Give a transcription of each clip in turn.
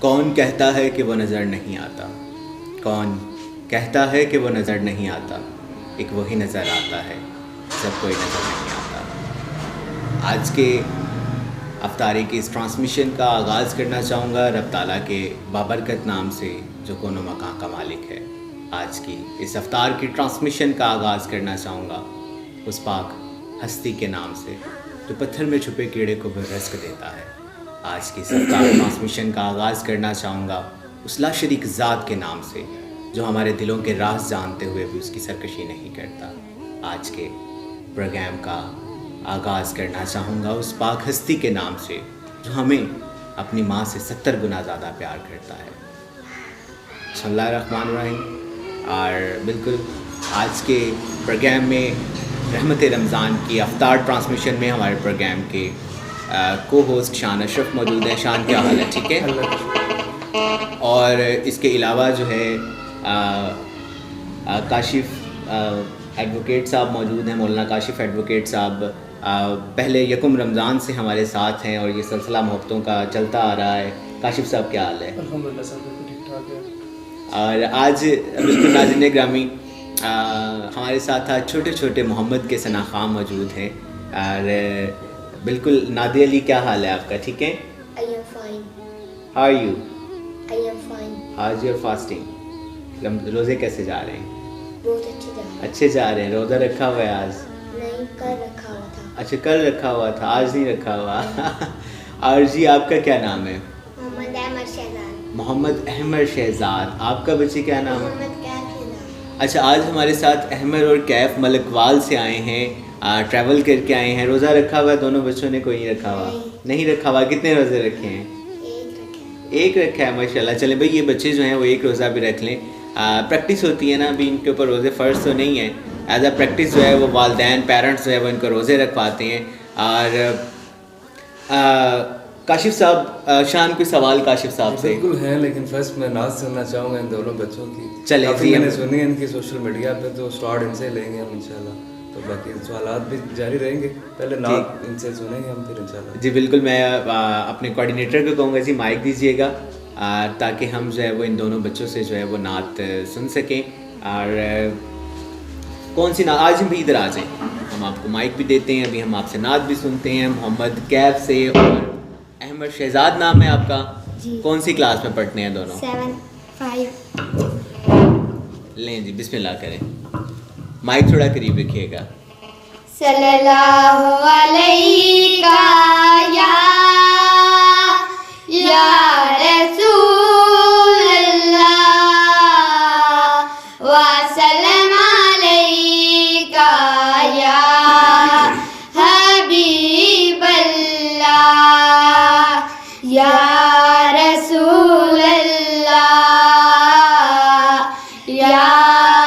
کون کہتا ہے کہ وہ نظر نہیں آتا، کون کہتا ہے کہ وہ نظر نہیں آتا، ایک وہی نظر آتا ہے جب کوئی نظر نہیں آتا۔ آج کے افطاری کی اس ٹرانسمیشن کا آغاز کرنا چاہوں گا رب تعالیٰ کے بابرکت نام سے جو کون و مکان کا مالک ہے۔ آج کی اس افطار کی ٹرانسمیشن کا آغاز کرنا چاہوں گا اس پاک ہستی کے نام سے جو پتھر میں چھپے کیڑے کو بھی رزق دیتا ہے۔ آج کی اس افطار ٹرانسمیشن کا آغاز کرنا چاہوں گا اس لا شریک ذات کے نام سے جو ہمارے دلوں کے راز جانتے ہوئے بھی اس کی سرکشی نہیں کرتا۔ آج کے پروگرام کا آغاز کرنا چاہوں گا اس پاک ہستی کے نام سے جو ہمیں اپنی ماں سے 70 گنا زیادہ پیار کرتا ہے۔ بسم اللہ الرحمن الرحیم۔ اور بالکل آج کے پروگرام میں رحمت رمضان کی افطار ٹرانسمیشن میں ہمارے پروگرام کے کو ہوسٹ شان اشرف موجود ہیں۔ شان کیا حال ہے؟ ٹھیک ہے۔ اور اس کے علاوہ جو ہے کاشف ایڈوکیٹ صاحب موجود ہیں، مولانا کاشف ایڈوکیٹ صاحب پہلے یکم رمضان سے ہمارے ساتھ ہیں اور یہ سلسلہ محبتوں کا چلتا آ رہا ہے۔ کاشف صاحب کیا حال ہے؟ الحمدللہ صاحب بالکل ٹھیک ٹھاک ہے۔ اور آج بالکل ناظرین گرامی ہمارے ساتھ آج چھوٹے چھوٹے محمد کے ثنا خاں موجود ہیں۔ اور بالکل نادی علی کیا حال ہے آپ کا؟ ٹھیک ہے؟ I am fine. How are you? I am fine. How's your fasting? روزے کیسے جا رہے ہیں؟ بہت اچھے جا رہے اچھے جا رہے ہیں۔ روزہ رکھا ہوا ہے آج؟ نہیں، کل رکھا ہوا تھا۔ اچھا کل رکھا ہوا تھا، آج نہیں رکھا ہوا۔ اور جی آپ کا کیا نام ہے؟ محمد احمد شہزاد۔ محمد احمد شہزاد۔ آپ کا بچے کیا نام ہے؟ محمد کیف شہزاد۔ اچھا آج ہمارے ساتھ احمد اور کیف ملکوال سے آئے ہیں، ٹریول کر کے آئے ہیں۔ روزہ رکھا ہوا ہے دونوں بچوں نے؟ کوئی نہیں رکھا ہوا؟ نہیں رکھا ہوا۔ کتنے روزے رکھے ہیں؟ ایک رکھا۔ ایک رکھا ہے، ماشاءاللہ۔ چلیں بھائی یہ بچے جو ہیں وہ ایک روزہ بھی رکھ لیں۔ پریکٹس ہوتی ہے نا، ابھی ان کے اوپر روزے فرض تو نہیں ہیں، ایز اے پریکٹس جو ہے وہ والدین پیرنٹس جو ہے وہ ان کو روزے رکھواتے ہیں۔ اور کاشف صاحب، شان کوئی سوال کاشف صاحب سے؟ بالکل ہیں، لیکن فرسٹ میں نعت سننا چاہوں گا ان دونوں بچوں کی۔ چلیں کافی میں نے سنی ہے ان کی سوشل میڈیا پہ، تو اسٹارٹ ان سے لیں گے ہم انشاءاللہ۔ تو باقی سوالات بھی جاری رہیں گے، پہلے نعت ان سے سنیں گے ہم، پھر انشاءاللہ۔ جی بالکل، میں اپنے کوآرڈینیٹر کو کہوں گا جی مائک دیجیے گا تاکہ ہم جو ہے وہ ان دونوں بچوں سے جو ہے وہ نعت سن سکیں۔ اور کون سی نعت؟ آج ہم بھی ادھر آ جائیں، ہم آپ کو مائک بھی دیتے ہیں، ابھی ہم آپ سے نعت بھی سنتے ہیں۔ محمد کیف سے اور احمد شہزاد نام ہے آپ کا؟ جی۔ کون سی کلاس میں پڑھتے ہیں دونوں؟ 7 5۔ لیں جی بسم اللہ کریں، مائک تھوڑا قریب رکھیے گا۔ صلی اللہ علیہ یا رسول اللہ وسلم علیکہ یا حبیب اللہ یا رسول اللہ یا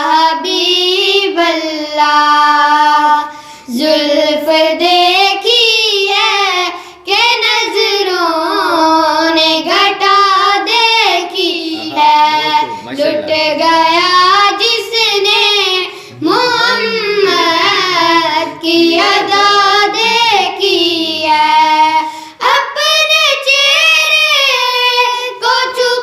حبیب اللہ۔ زلف دیکھی ہے کہ نظروں نے گھٹا دیکھی ہے، لٹ گیا جس نے محمد کی ادا دیکھی ہے، اپنے چہرے کو چھپا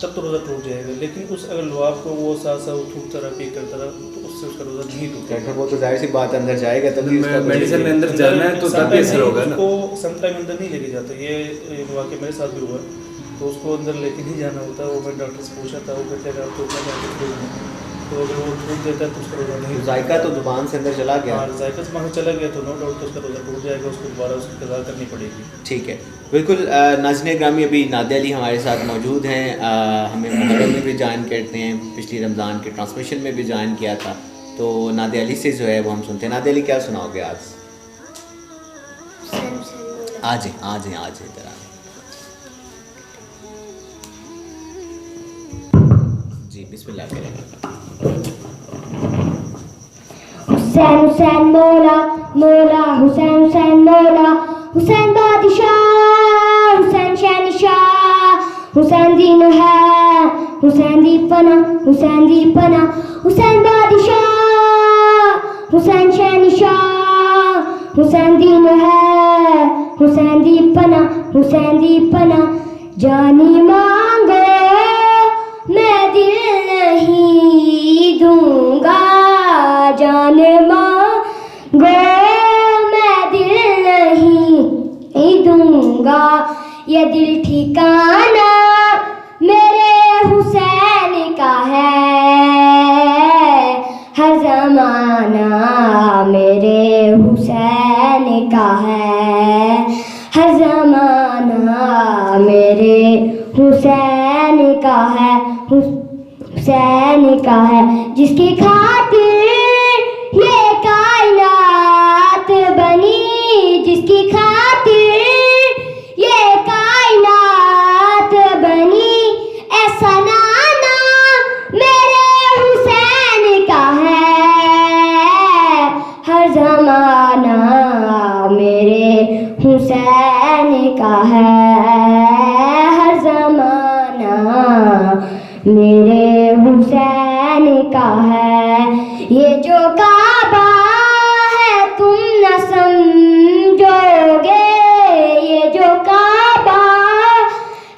تب تو روزہ ٹوٹ جائے گا. لیکن اس اگر لعاب کو وہ ساتھ ساتھ ٹوٹتا رہا پی کرتا رہا تو اس سے اس کا روزہ نہیں ٹوٹے گا. وہ تو ظاہر سی بات اندر جائے گا تبھی میڈیسن میں اندر جانا ہے تو تب اثر ہوگا نا. اس کو سم ٹائم اندر نہیں لے کے جاتا. یہ واقعہ میرے ساتھ بھی ہوا تو اس کو اندر لے کے نہیں جانا ہوتا. وہ میں ڈاکٹر سے پوچھا تھا, وہ کہتے ہیں آپ کو اتنا جانا ٹوٹنا, تو اگر وہ ٹوٹ دیتا ہے تو اس کا روزہ نہیں. ذائقہ تو زبان سے اندر چلا گیا, ہاں ذائقہ سے وہاں چلا گیا تو نو ڈاؤٹ تو اس کا روزہ ٹوٹ جائے گا. اس کو دوبارہ اس کی قضا کرنی پڑے گی. ٹھیک ہے, بالکل. ناظرین گرامی, ابھی نادیہ علی ہمارے ساتھ موجود ہیں. ہمیں محرم میں بھی جوائن کرتے ہیں, پچھلی رمضان کے ٹرانسمیشن میں بھی جوائن کیا تھا. تو نادیہ علی سے جو ہے وہ ہم سنتے ہیں. نادیہ علی کیا سناؤ گے آج؟ آ جائیں ادھر آ. جی بسم اللہ کریں. حسین حسین مولا مولا حسین حسین مولا حسین بادشاہ حسین شہنشاہ حسین دین ہے حسین دی پناہ حسین دی پناہ حسین بادشاہ حسین شہنشاہ حسین دین ہے حسین دی پناہ حسین دی پناہ. جانی مانگو میں دل نہیں دوں گا, جان مانگو میں دل نہیں دوں گا. یہ دل ٹھکانا میرے حسین کا ہے, ہر زمانہ میرے حسین کا ہے, ہر زمانہ میرے حسین کا ہے, حسین کا ہے. جس کی خاطر یہ کائنات بنی, جس کی خاطر یہ کائنات بنی, ایسا نانا میرے حسین کا ہے, ہر زمانہ میرے حسین کا ہے, ہر زمانہ میرے حسین کا ہے. یہ جو کعبہ ہے تم نہ سمجھو گے, یہ جو کعبہ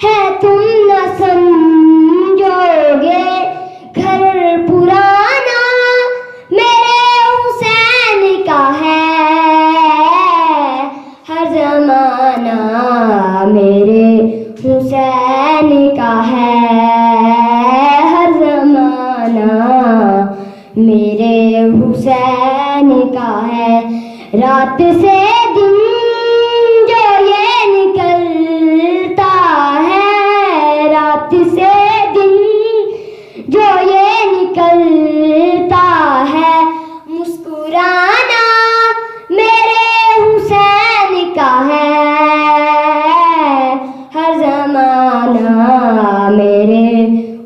ہے تم نہ سمجھو گے, گھر پرانا میرے حسین کا ہے, ہر زمانہ میرے حسین کا ہے, ہر زمانہ میرے حسین کا ہے. رات سے دن جو یہ نکلتا ہے, رات سے دن جو یہ نکلتا ہے, مسکرانا میرے حسین کا ہے, ہر زمانہ میرے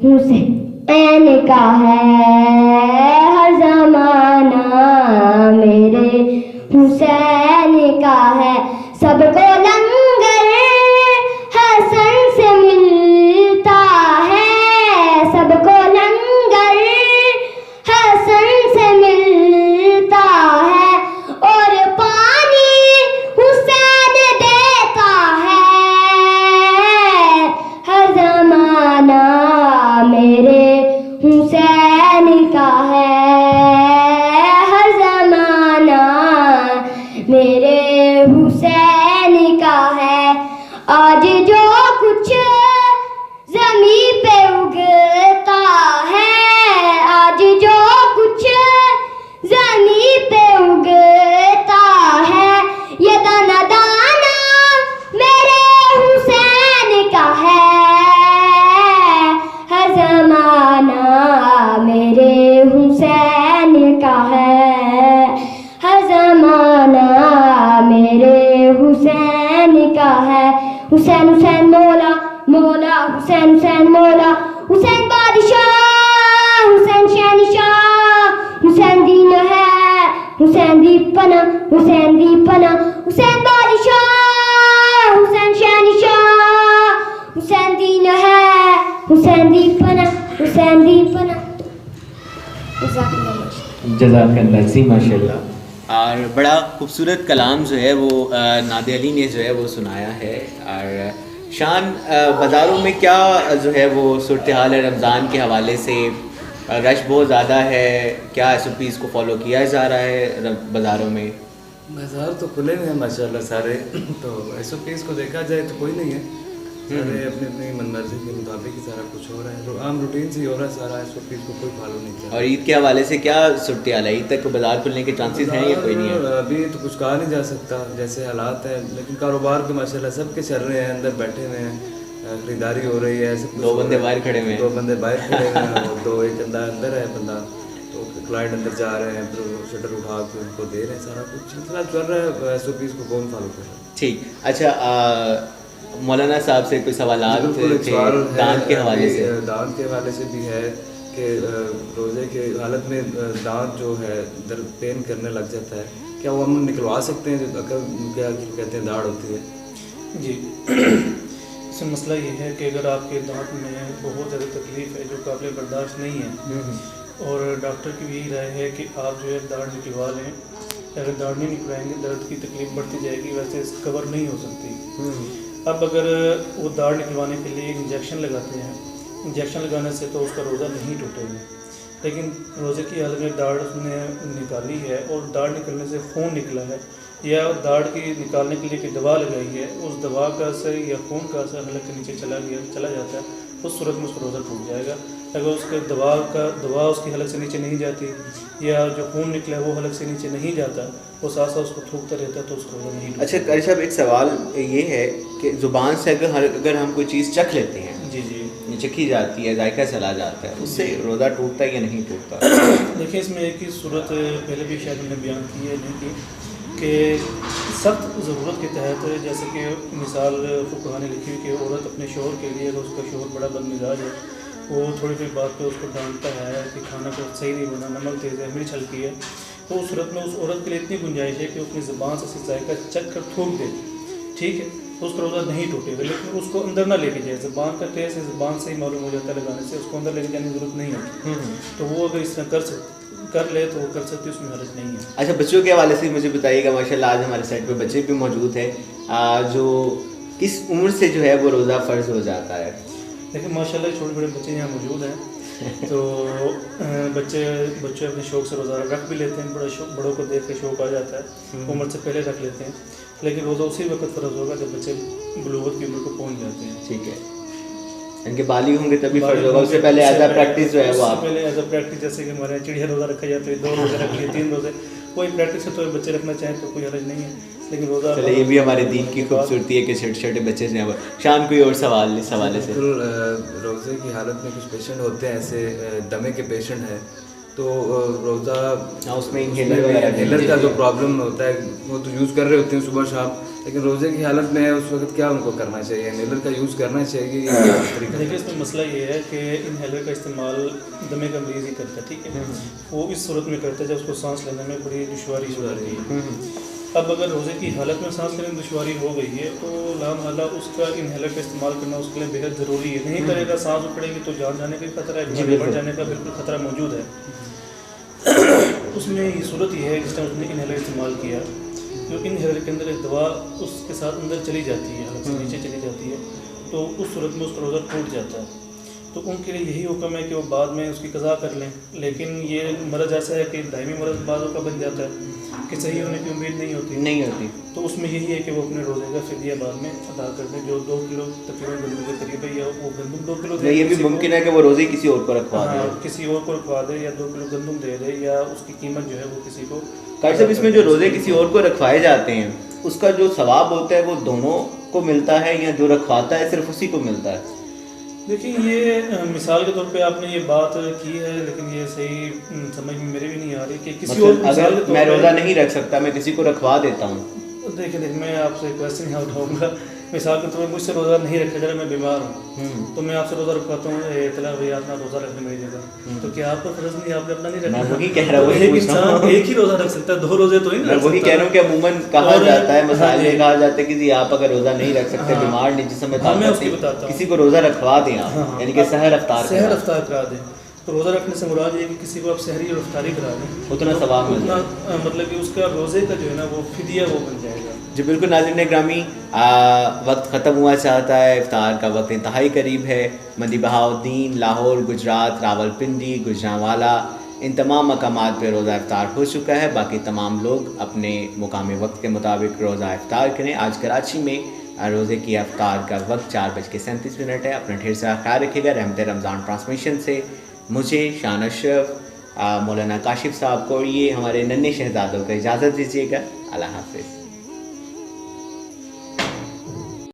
حسین کا ہے, ہر زمانہ میرے حسین کا ہے. سب کو لنگر حسن سے ملتا ہے, سب کو لنگر حسن سے ملتا ہے, اور پانی حسین دیتا ہے, ہر زمانہ میرے حسین کا ہے, ہر زمانہ میرے حسین کا ہے. آج جو کچھ زمین پہ اگتا ہے, آج جو کچھ زمین پہ اگتا ہے, یہ دانا دانا میرے حسین کا ہے, ہر زمانہ میرے حسین کا ہے, ہر زمانہ میرے حسین کا ہے. حسین حسین مولا مولا حسین حسین مولا حسین بادشاہ حسین شہنشاہ حسین دین ہے حسین دی پناہ حسین دی پناہ حسین بادشاہ حسین شہنشاہ حسین دین ہے حسین دی پناہ حسین دی پناہ. جزاک اللہ جی, ماشاء اللہ. اور بڑا خوبصورت کلام جو ہے وہ نادیہ علی نے جو ہے وہ سنایا ہے, اور شان بازاروں میں کیا جو ہے وہ صورتحال ہے رمضان کے حوالے سے؟ رش بہت زیادہ ہے، کیا ایس او پیز کو فالو کیا جا رہا ہے بازاروں میں؟ بازار تو کھلے ہوئے ہیں ماشاء اللہ سارے، تو ایس او پیز کو دیکھا جائے تو کوئی نہیں ہے، سارے اپنی اپنی من مرضی کے مطابق ہی سارا کچھ ہو رہا ہے، عام روٹین سے ہی ہو رہا ہے سارا، ایس او پیز کو کوئی فالو نہیں کیا۔ اور عید کے حوالے سے کیا صورتحال ہے؟ عید تک بازار کھلنے کے چانسز ہیں یا کوئی نہیں ہے؟ ابھی تو کچھ کہا نہیں جا سکتا جیسے حالات ہیں، لیکن کاروبار کے ماشاء اللہ سب کے چل رہے ہیں، اندر بیٹھے ہوئے ہیں، خریداری ہو رہی ہے، سب کچھ 2 بندے باہر کھڑے ہوئے ہیں، 2 بندے باہر کھڑے ہوئے ہیں اور 2 ایک بندہ اندر ہے بندہ، تو کلائنٹ اندر جا رہے ہیں، پھر شٹر اٹھا کے ان کو دے رہے ہیں، سارا کچھ سلسلہ چل رہا ہے، ایس او پیز کو کون فالو کر رہا ہے۔ ٹھیک، اچھا مولانا صاحب سے کوئی سوالات تھے دانت کے حوالے سے؟ دانت کے حوالے سے بھی ہے کہ روزے کے حالت میں دانت جو ہے درد پین کرنے لگ جاتا ہے، کیا وہ ہم نکلوا سکتے ہیں؟ کیا کہتے ہیں داڑھ ہوتی ہے؟ جی اس میں مسئلہ یہ ہے کہ اگر آپ کے دانت میں بہت زیادہ تکلیف ہے جو قابل برداشت نہیں ہے، اور ڈاکٹر کی بھی یہی رائے ہے کہ آپ جو ہے داڑھ نکلوا لیں، اگر داڑھ نہیں نکلوائیں گے درد کی تکلیف بڑھتی جائے گی، ویسے کور نہیں ہو سکتی۔ اب اگر وہ داڑھ نکلوانے کے لیے انجیکشن لگاتے ہیں، انجیکشن لگانے سے تو اس کا روزہ نہیں ٹوٹے گا، لیکن روزے کی حالت میں داڑھ اس نے نکالی ہے اور داڑھ نکلنے سے خون نکلا ہے، یا داڑھ کی نکالنے کے لیے کوئی دوا لگائی ہے، اس دوا کا اثر یا خون کا اثر حلق کے نیچے چلا جاتا ہے، اس صورت میں اس کا روزہ ٹوٹ جائے گا۔ اگر اس کے دوا اس کی حلق سے نیچے نہیں جاتی، یا جو خون نکلا ہے وہ حلق سے نیچے نہیں جاتا، وہ ساتھ ساتھ اس کو تھوکتا رہتا ہے، تو اس کو روزہ نہیں ٹوٹتا۔ اچھا قاری صاحب ایک سوال یہ ہے کہ زبان سے اگر ہم کوئی چیز چکھ لیتے ہیں، جی جی چکھی جاتی ہے، ذائقہ چلا جاتا ہے، اس سے روزہ ٹوٹتا ہے یا نہیں ٹوٹتا؟ دیکھیں اس میں ایک ہی صورت پہلے بھی شاید ہم نے بیان کی ہے نہیں کی، کہ سخت ضرورت کے تحت، جیسے کہ مثال فقہا نے لکھی کہ عورت اپنے شوہر کے لیے، اگر اس کا شوہر بڑا بد مزاج ہے، وہ تھوڑی تھوڑی بات پہ اس کو ڈانٹتا ہے کہ کھانا کو صحیح نہیں بنا، نمک تیز ہے، مرچ ہلکی ہے، تو اس صورت میں اس عورت کے لیے اتنی گنجائش ہے کہ اپنی زبان سے ذائقہ چکھ کر تھوک دے، ٹھیک ہے، تو اس کا روزہ نہیں ٹوٹے گا، لیکن اس کو اندر نہ لے کے جائے، زبان کا ٹیسٹ زبان سے ہی معلوم ہو جاتا ہے لگانے سے، اس کو اندر لے کے جانے کی ضرورت نہیں ہوتی، تو وہ اگر اس طرح کر لے تو وہ کر سکتی، اس میں حرج نہیں ہے۔ اچھا بچوں کے حوالے سے مجھے بتائیے گا، ماشاء اللہ آج ہمارے سائٹ پہ بچے بھی موجود ہیں، جو کس عمر سے جو ہے وہ روزہ فرض ہو جاتا ہے؟ لیکن ماشاء اللہ چھوٹے بڑے بچے یہاں موجود ہیں، تو بچے اپنے شوق سے روزہ رکھ بھی لیتے ہیں، بڑوں کو دیکھ کے شوق آ جاتا ہے، عمر سے پہلے رکھ لیتے ہیں، لیکن روزہ اسی وقت فرض ہوگا جب بچے بلوغت کی عمر کو پہنچ جاتے ہیں۔ ٹھیک ہے، ان کے بالغ ہوں گے تبھی فرض ہوگا، اس سے پہلے ایز اے پریکٹس جو ہے وہ آپ پہلے ایز اے پریکٹس، جیسے کہ ہمارے یہاں چڑیا روزہ رکھا جاتا ہے، 2 روزے رکھ لیے، 3 روزے، کوئی پریکٹس ہے تو بچے رکھنا چاہیں تو کوئی حرج نہیں ہے، لیکن روزہ چلے یہ بھی ہمارے دین کی خوبصورتی ہے کہ چھوٹے چھوٹے بچے سے۔ شان کوئی اور سوال اس حوالے سے؟ بالکل، روزے کی حالت میں کچھ پیشنٹ ہوتے ہیں ایسے دمے کے پیشنٹ ہیں، تو روزہ اس میں انہیلر کا جو پرابلم ہوتا ہے وہ تو یوز کر رہے ہوتے ہیں صبح شام، لیکن روزے کی حالت میں اس وقت کیا ان کو کرنا چاہیے؟ انہیلر کا یوز کرنا چاہیے؟ دیکھیے اس میں مسئلہ یہ ہے کہ انہیلر کا استعمال دمے کا مریض ہی کرتا ہے، ٹھیک ہے، وہ اس صورت میں کرتا ہے جب اس کو سانس لینے میں بڑی دشواری ہو رہی ہے۔ اب اگر روزے کی حالت میں سانس لینے میں دشواری ہو گئی ہے تو لامحالہ اس کا انہیلر کا استعمال کرنا اس کے لیے بےحد ضروری ہے، نہیں کرے گا سانس اکھڑے گی تو جان جانے کا خطرہ ہے، بیماری بڑھ جانے کا بالکل خطرہ موجود ہے۔ اس میں یہ صورت یہ ہے جس طرح اس نے انہیلر استعمال کیا، جو انہیلر کے اندر ایک دوا اس کے ساتھ اندر چلی جاتی ہے، حلق سے نیچے چلی جاتی ہے، تو اس صورت میں اس کا روزہ ٹوٹ جاتا ہے، تو ان کے لیے یہی حکم ہے کہ وہ بعد میں اس کی قضا کر لیں، لیکن یہ مرض ایسا ہے کہ دائمی مرض بعضوں کا بن جاتا ہے کہ صحیح ہونے کی امید نہیں ہوتی، تو اس میں یہی ہے کہ وہ اپنے روزے کا فدیہ بعد میں ادا کر دیں، جو 2 کلو تقریباً گندم کے قریب ہے، یا وہ گندم 2 کلو دے، یہ بھی ممکن ہے کہ وہ روزے کسی اور کو رکھوا دے، کسی اور کو رکھوا دے، یا 2 کلو گندم دے دے، یا اس کی قیمت جو ہے وہ کسی کو۔ قاری صاحب اس میں جو روزے کسی اور کو رکھوائے جاتے ہیں اس کا جو ثواب ہوتا ہے وہ دونوں کو ملتا ہے یا جو رکھواتا ہے صرف اسی کو ملتا ہے؟ دیکھیں یہ مثال کے طور پہ آپ نے یہ بات کی ہے، لیکن یہ صحیح سمجھ میں میرے بھی نہیں آ رہی کہ کسی اور اگر میں روزہ نہیں رکھ سکتا میں کسی کو رکھوا دیتا ہوں۔ دیکھیں میں آپ سے کویسچن یہاں اٹھاؤں گا، مثال کے طور پر مجھ سے روزہ نہیں رکھا جا رہا، میں بیمار ہوں، تو میں آپ سے روزہ رکھواتا ہوں، اطلاع بھائی آپ نے روزہ رکھنے میری جگہ، تو کیا آپ کا فرض نہیں، آپ نے اپنا نہیں رکھا؟ میں وہی کہہ رہا ہوں، ایک انسان ایک ہی روزہ رکھ سکتا ہے، 2 روزے تو ہی نہیں میں رکھ وہی سکتا۔ کہہ رہا ہوں کہ عموماً کہا جاتا ہے، مسائل میں کہا جاتا ہے کہ جی آپ اگر روزہ نہیں رکھ سکتے، بیمار نہیں، جسم میں طاقت، کسی کو روزہ رکھوا دیں آپ، یعنی کہ سحر افطار کرا دیں، تو روزہ رکھنے سے مراد یہ کہ کسی کو آپ سحری اور افطاری کرا دیں، اتنا ثواب ملتا ہے، مطلب کہ اس کا روزے کا جو ہے نا وہ فدیہ وہ بن جائے گا۔ جی بالکل ناظرین گرامی، وقت ختم ہوا چاہتا ہے، افطار کا وقت انتہائی قریب ہے۔ مندی بہاؤالدین، لاہور، گجرات، راولپنڈی، گوجرانوالا، ان تمام مقامات پہ روزہ افطار ہو چکا ہے۔ باقی تمام لوگ اپنے مقامی وقت کے مطابق روزہ افطار کریں۔ آج کراچی میں روزے کی افطار کا وقت 4:37 ہے۔ اپنا ڈھیر سارا خیال رکھیے گا۔ رحمت رمضان ٹرانسمیشن سے مجھے، شان اشرف، مولانا کاشف صاحب کو، یہ ہمارے ننھے شہزادوں کو اجازت دیجیے گا۔ اللہ حافظ۔